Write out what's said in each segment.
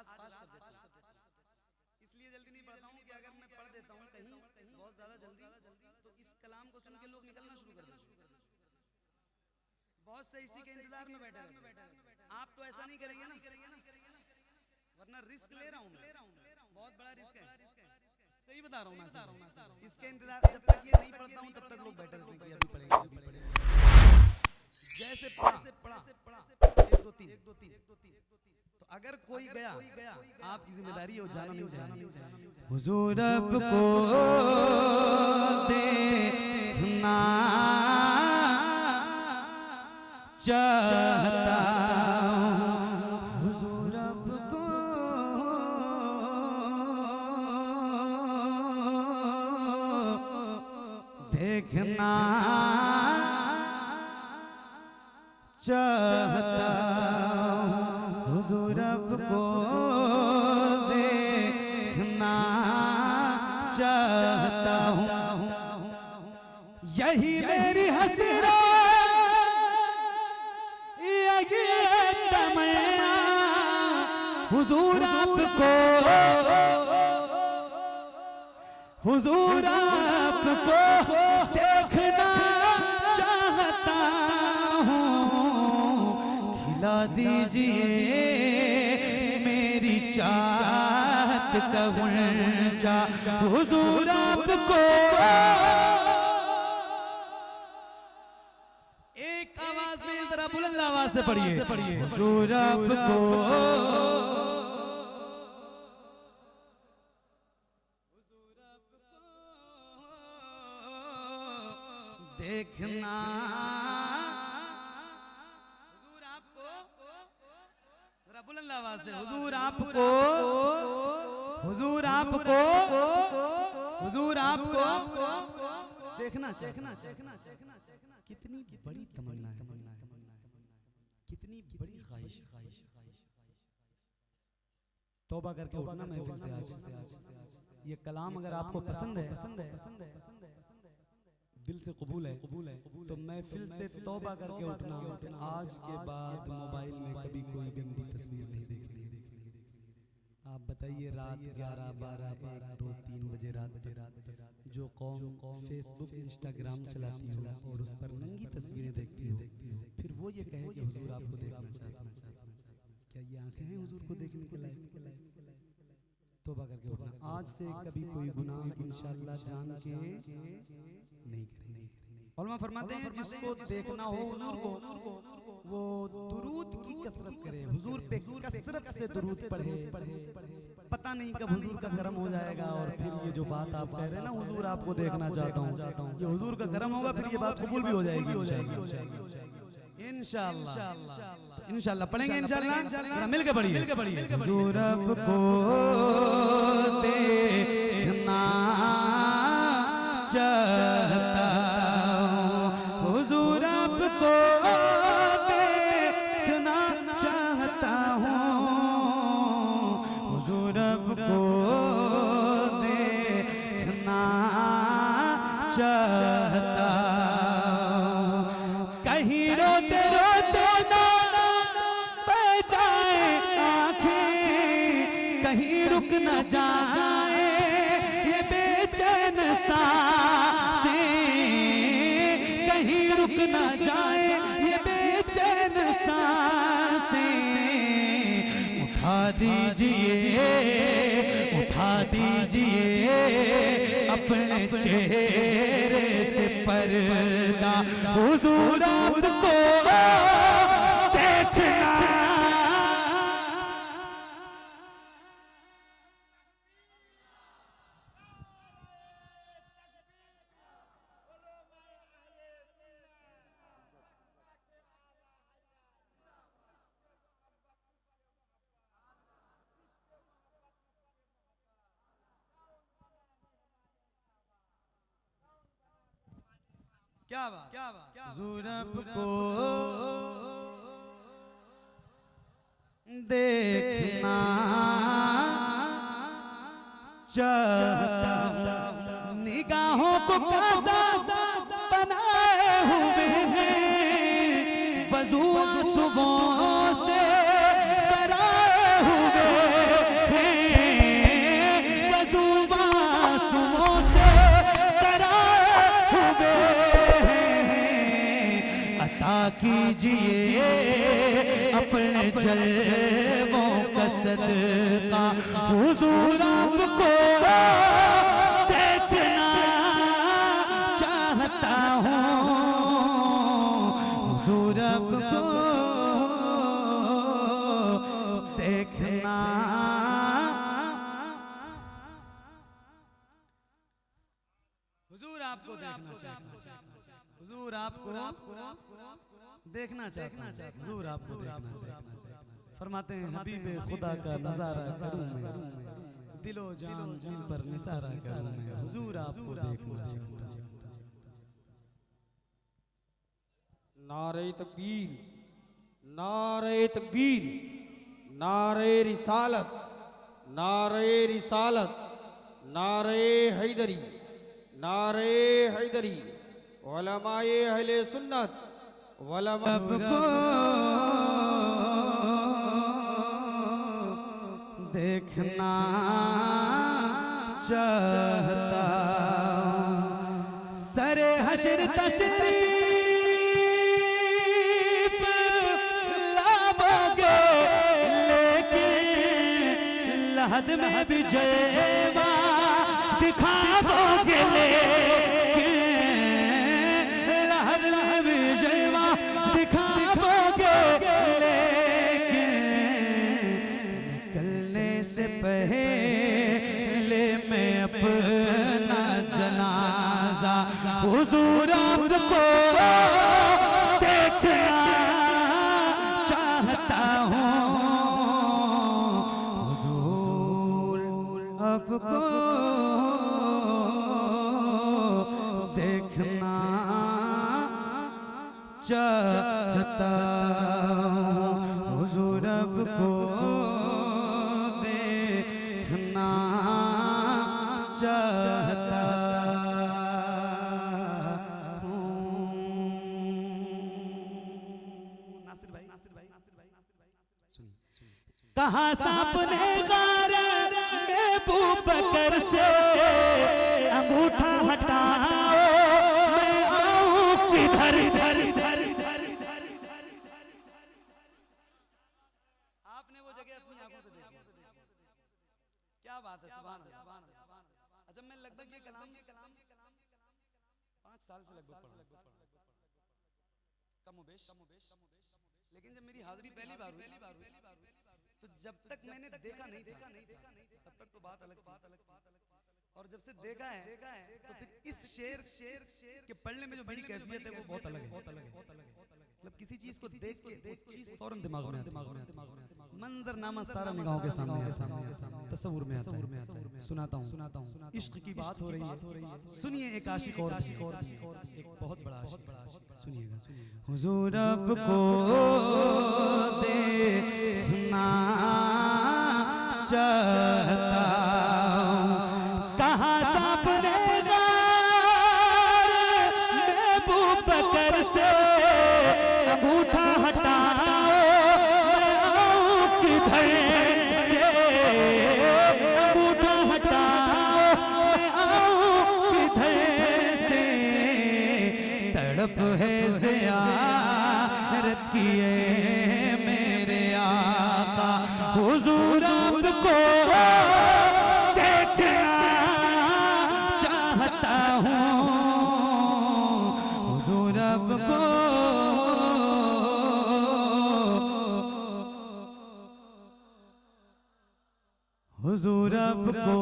पास कर देता हूँ। इसलिए जल्दी नहीं पढ़ता हूँ कि अगर मैं पढ़ देता हूँ कहीं बहुत ज्यादा जल्दी तो इस कलाम को सुन के लोग निकलना शुरू कर देते हैं। बहुत से इसी के इंतजार में बैठे रहते हैं। आप तो ऐसा नहीं करेंगे ना, वरना रिस्क ले रहा हूँ मैं, बहुत बड़ा रिस्क है, सही बता रहा हूँ मैं। इसके इंतजार जब तक ये नहीं पढ़ता हूँ तब तक लोग बैठे रहते हैं कि अभी पढ़ेंगे अभी पढ़ेंगे। जैसे पढ़ा 1 2 3 तो अगर कोई गया आपकी जिम्मेदारी हो जाना नहीं जाना। हुजूर अब को देखना चाहता हूँ, हुजूर अब को देखना चाहता हूँ, हुजूर अब को देखना चाहता हूँ। यही मेरी हसरत, यही तमन्ना, हुजूर आपको, हुजूर आपको देखना चाहता हूँ। खिला दीजिए मेरी चाहत का गुंजा, हुजूर आपको। एक आवाज में जरा बुलंद आवाज से पढ़िए, हुजूर आपको देखना, हुजूर आपको, जरा बुलंद आवाज से, हुजूर आपको, हुजूर आपको, हुजूर आपको देखना चाहना। कितनी बड़ी तमन्ना है, कितनी बड़ी ख्वाहिश। तौबा करके उठना महफिल से आज। ये कलाम अगर आपको पसंद है, दिल से कबूल है, तो महफिल से तौबा करके उठना। आज के बाद मोबाइल में कभी कोई गंदी तस्वीर नहीं देखनी। आप बताइए रात 11, 12, 1, 2, 3 बजे रात जो कौम फेसबुक इंस्टाग्राम चलाती हो और उस पर नंगी तस्वीरें देखती हो, फिर वो ये कहे कि हुजूर आपको देखना चाहता हूं, क्या ये आंखें हैं हुजूर को देखने के लायक? तौबा करके उठना। आज से कभी कोई गुनाह इंशाअल्लाह जान के नहीं करेंगे। उलमा फरमाते हैं जिसको देखना हो हुजूर को, वो दुरूद की कसरत करे, हुजूर पे कसरत से दुरूद पढ़े। पता नहीं कब हुजूर का करम हो जाएगा और फिर ये जो बात आप कह रहे हैं ना, हुजूर आपको देखना चाहता हूँ, ये हुजूर का करम होगा, फिर ये बात कबूल भी हो जाएगी इंशाअल्लाह। इंशाअल्लाह पढ़ेंगे, इंशाअल्लाह मिल के पढ़िए। हुजूर आपको देखना चाहता हूँ, हुजूर आपको देखना चाहता हूँ, हुजूर आपको देखना चाहता हूँ। कहीं रोते रोते ना बह जाए आँखें, कहीं रुक न जाए ये बेचैन सांसें, कहीं रुक न जाए ये बेचैन सांसें। उठा दीजिए, उठा दीजिए अपने चेहरे से पर्दा, हुजूर आपको देखना। क्या बात, हुजूर आपको देखना चाहता हूँ। निगाहों को काज़ा बनाए हुए हैं, वज़ू आंसुओं से कराए हुए कीजिए अपने जलवों का सदका, हुजूर आपको देखना चाहता हूँ, हुजूर आपको देखना। हुजूर आपको देखना चाहता, हुजूर आपको देखना चाहता, हुजूर आपको देखना चाहता। फरमाते हैं हबीब खुदा का नजारा करूं मैं, दिलो जान जिन पर निसारा करूं मैं, हुजूर आपको देखना चाहता। नारे तकबीर, नारे तकबीर, नारे रिसालत, नारे रिसालत, नारे हैदरी, नारे हैदरी, उलमाए अहले सुन्नत, उलमा देखना चाहता, सरे हशर तशरीफ लाओगे, लेकिन लहद में भी जलवा दिखाओगे, लेकिन लहद में भी जलवा दिखाओगे, लेकिन निकलने से पहले मैं अपना जनाजा हुजूर आपको देखना चाहता हूँ, हुजूर आपको देखना चाहता हूँ, हुजूर आपको देखना चाहता हूँ। नासिर भाई, सुनिए। कहाँ सांप ने गार में बकर से अंगूठा हटाओ, मैं आऊं किधर, आपने वो जगह अपनी आंखों से देखी, क्या बात है, सुभान अल्लाह। अच्छा, मैं लगभग ये कलाम 5 साल से लगभग पढ़ रहा हूं, कमोबेश, लेकिन जब मेरी हाजिरी पहली बार हुई तो जब तक मैंने देखा नहीं था तब तक तो बात अलग थी, और जब से देखा है तो फिर इस शेर के पढ़ने में जो बड़ी कैफियत है वो बहुत अलग है। मतलब किसी चीज को देख के वो चीज फौरन दिमाग में आती है, मंजरनामा सारा निगाहों के सामने तस्वुर में आता है। सुनाता हूँ, इश्क की बात हो रही है, सुनिए एक आशिक और एक बहुत बड़ा आशिक, सुनिएगा। हुजूर आपको देखना चाहता हूँ, कहाँ सांप ने गार में बकर से अंगूठा हटाओ, मैं आऊं किधर से, अंगूठा हटाओ, मैं आऊं किधर से, तड़प है ज़ियारत किए मेरे आका, हुजूर आपको देखना चाहता हूँ, हुजूर आपको हुजूर आपको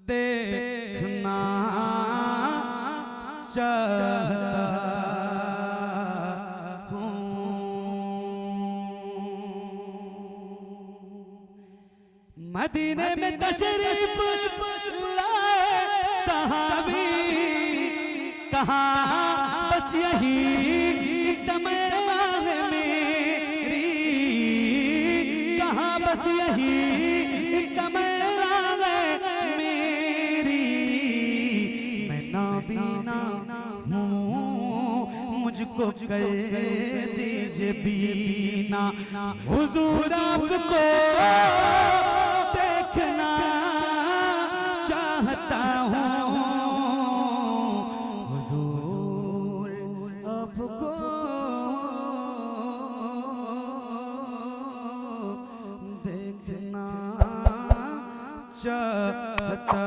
देखना चाहता हूँ। मदीने में तशरीफ लाए सहाबी, कहाँ बस यही तमन्ना है मेरी, कहाँ बस यही तमन्ना है मेरी, मैं नाबीना हूँ मुझको कर दीजिए बीना, हुजूर आपको देखना चाहता हूँ, हुजूर चाहता